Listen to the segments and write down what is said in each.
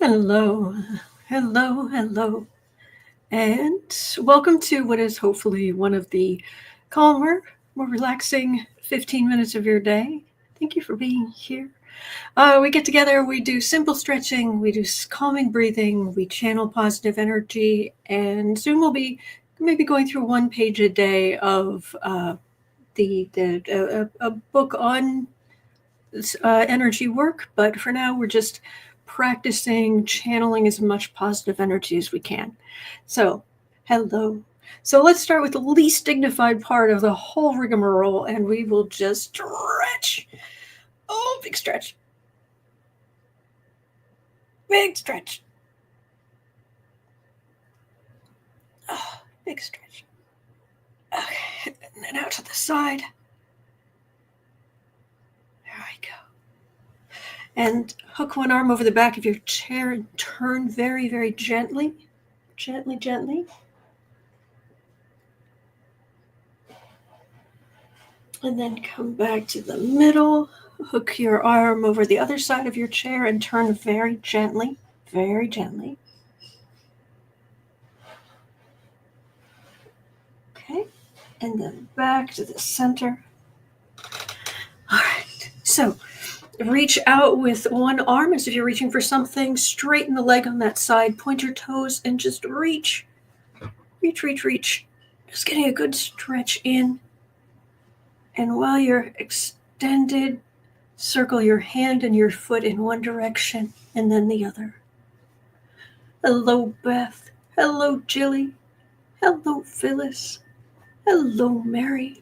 Hello, hello, hello, and welcome to what is hopefully one of the calmer, more relaxing 15 minutes of your day. Thank you for being here. We get together, we do simple stretching, we do calming breathing, we channel positive energy, and soon we'll be maybe going through one page a day of a book on energy work, but for now we're just practicing channeling as much positive energy as we can. So, hello. So let's start with the least dignified part of the whole rigmarole, and we will just stretch. Oh, big stretch. Big stretch. Oh, big stretch. Okay, and then out to the side. There we go. And hook one arm over the back of your chair and turn very, very gently. Gently, gently. And then come back to the middle. Hook your arm over the other side of your chair and turn very gently, very gently. Okay. And then back to the center. All right. So reach out with one arm as if you're reaching for something. Straighten the leg on that side. Point your toes and just reach. Reach, reach, reach. Just getting a good stretch in. And while you're extended, circle your hand and your foot in one direction and then the other. Hello, Beth. Hello, Jilly. Hello, Phyllis. Hello, Mary.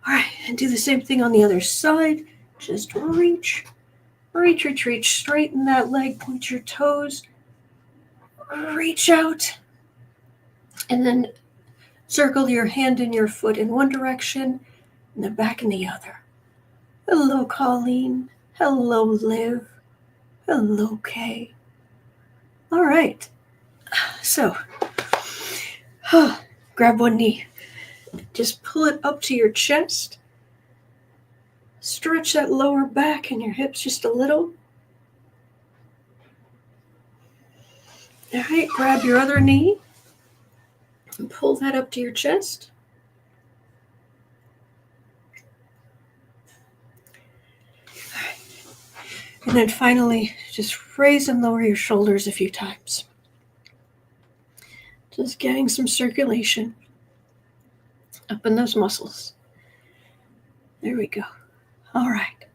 All right, and do the same thing on the other side. Just reach, reach, reach, reach. Straighten that leg, point your toes. Reach out. And then circle your hand and your foot in one direction and then back in the other. Hello, Colleen. Hello, Liv. Hello, Kay. All right. So, grab one knee. Just pull it up to your chest. Stretch that lower back and your hips just a little. All right, grab your other knee and pull that up to your chest. All right. And then finally, just raise and lower your shoulders a few times. Just getting some circulation up in those muscles. There we go. All right.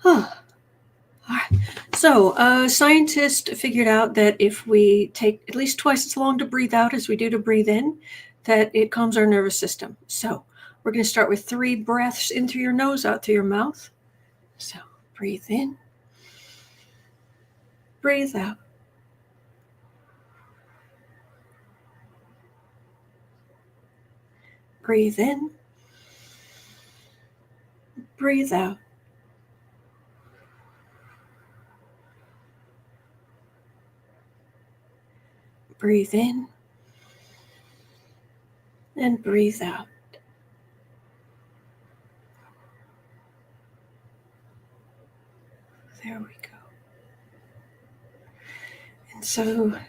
All right. So, scientists figured out that if we take at least twice as long to breathe out as we do to breathe in, that it calms our nervous system. So, we're going to start with 3 breaths in through your nose, out through your mouth. So, breathe in, breathe out. Breathe in, breathe out. Breathe in and breathe out. There we go. And so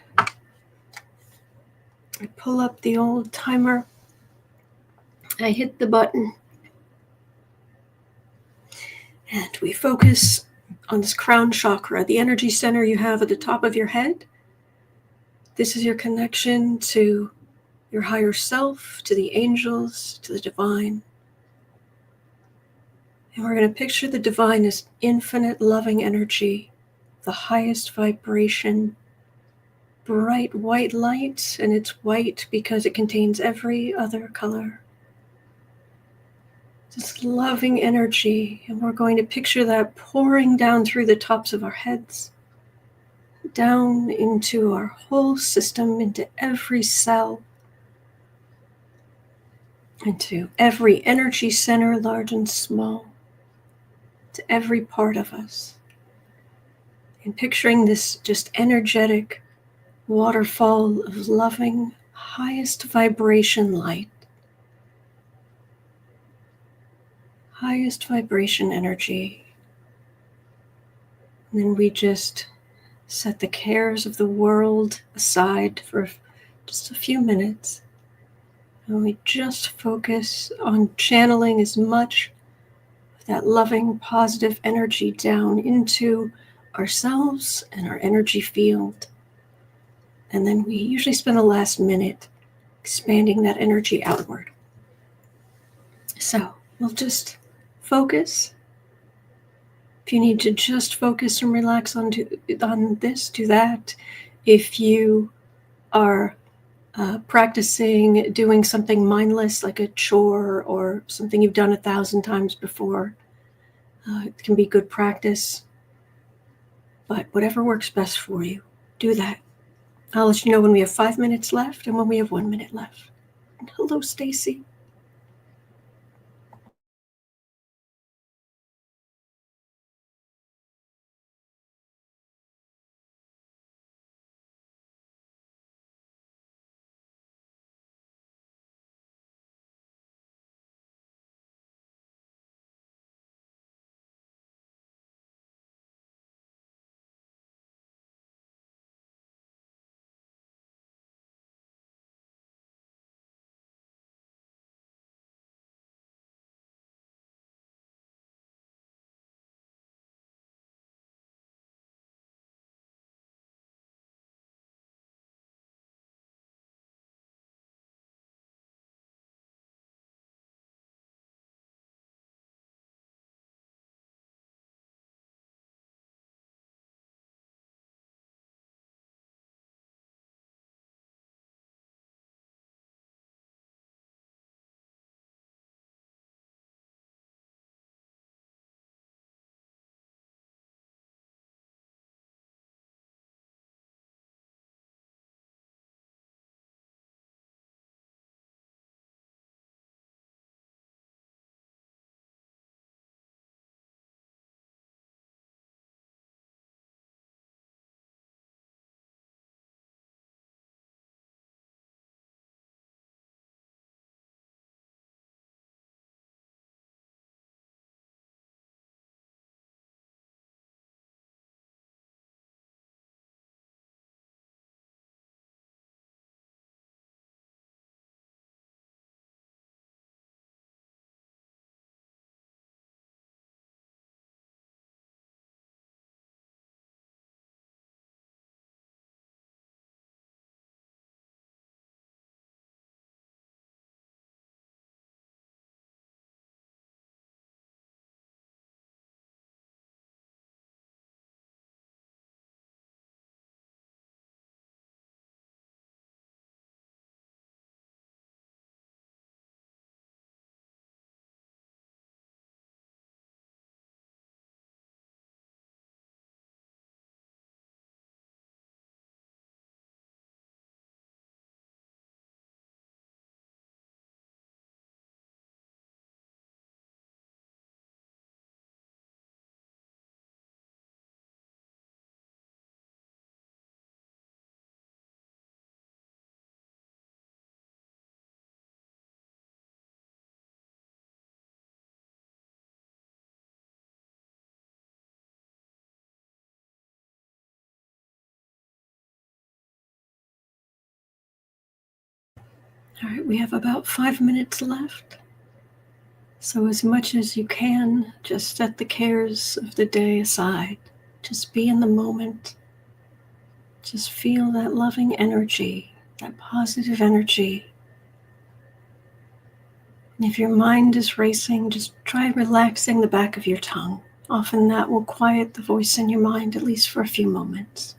I pull up the old timer. I hit the button. And we focus on this crown chakra, the energy center you have at the top of your head. This is your connection to your higher self, to the angels, to the divine. And we're going to picture the divine as infinite loving energy, the highest vibration, bright white light, and it's white because it contains every other color. This loving energy, and we're going to picture that pouring down through the tops of our heads, down into our whole system, into every cell, into every energy center, large and small, to every part of us. And picturing this just energetic waterfall of loving, highest vibration light, highest vibration energy, And then we just set the cares of the world aside for just a few minutes. And we just focus on channeling as much of that loving, positive energy down into ourselves and our energy field. And then we usually spend the last minute expanding that energy outward. So we'll just focus. If you need to just focus and relax on this, do that. If you are practicing doing something mindless like a chore or something you've done 1,000 times before, it can be good practice. But whatever works best for you, do that. I'll let you know when we have 5 minutes left and when we have 1 minute left. And hello, Stacy. All right, we have about 5 minutes left. So as much as you can, just set the cares of the day aside. Just be in the moment. Just feel that loving energy, that positive energy. And if your mind is racing, just try relaxing the back of your tongue. Often that will quiet the voice in your mind, at least for a few moments.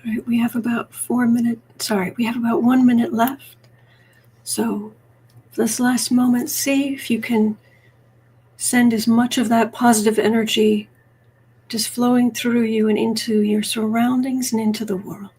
All right, we have about 1 minute left. So for this last moment, see if you can send as much of that positive energy just flowing through you and into your surroundings and into the world.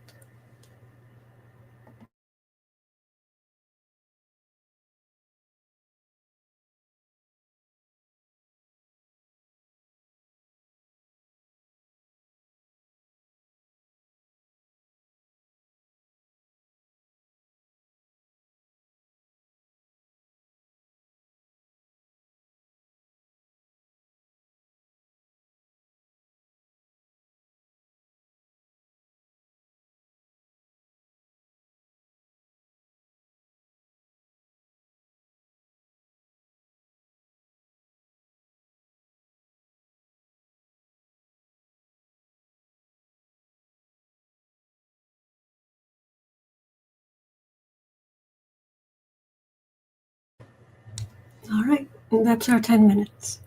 All right, and that's our 10 minutes.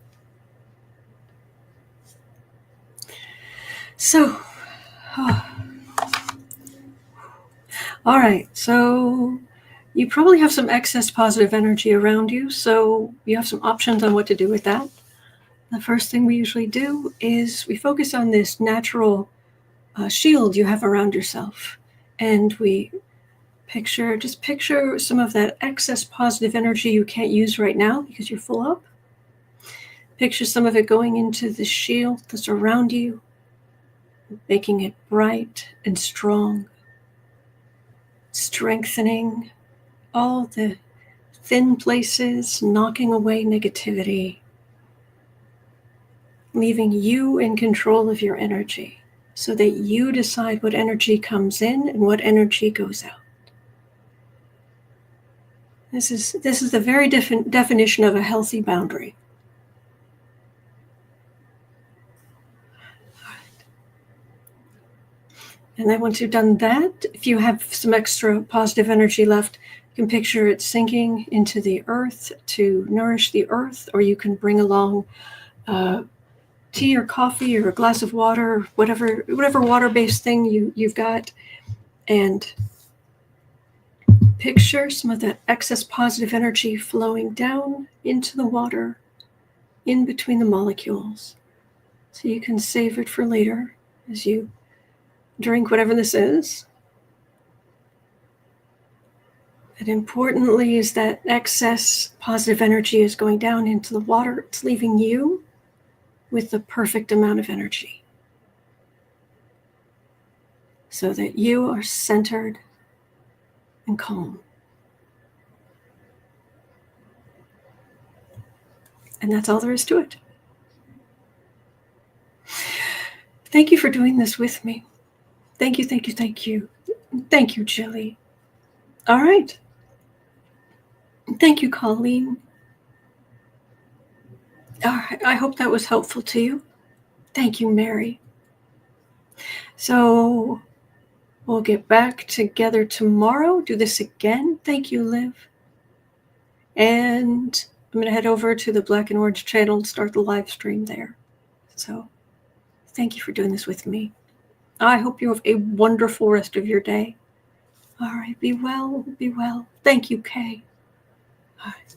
So, all right, so you probably have some excess positive energy around you, so you have some options on what to do with that. The first thing we usually do is we focus on this natural shield you have around yourself, and we picture some of that excess positive energy you can't use right now because you're full up. Picture some of it going into the shield that's around you, making it bright and strong, strengthening all the thin places, knocking away negativity, leaving you in control of your energy so that you decide what energy comes in and what energy goes out. This is the very definition of a healthy boundary. And then once you've done that, if you have some extra positive energy left, you can picture it sinking into the earth to nourish the earth, or you can bring along tea or coffee or a glass of water, whatever water-based thing you've got, and picture some of that excess positive energy flowing down into the water, in between the molecules, so you can save it for later as you drink whatever this is. And importantly is that excess positive energy is going down into the water. It's leaving you with the perfect amount of energy so that you are centered and calm. And that's all there is to it. Thank you for doing this with me. Thank you, thank you, thank you. Thank you, Jilly. All right. Thank you, Colleen. All right. I hope that was helpful to you. Thank you, Mary. So we'll get back together tomorrow. Do this again. Thank you, Liv. And I'm going to head over to the Black and Orange channel and start the live stream there. So thank you for doing this with me. I hope you have a wonderful rest of your day. All right. Be well. Be well. Thank you, Kay. All right.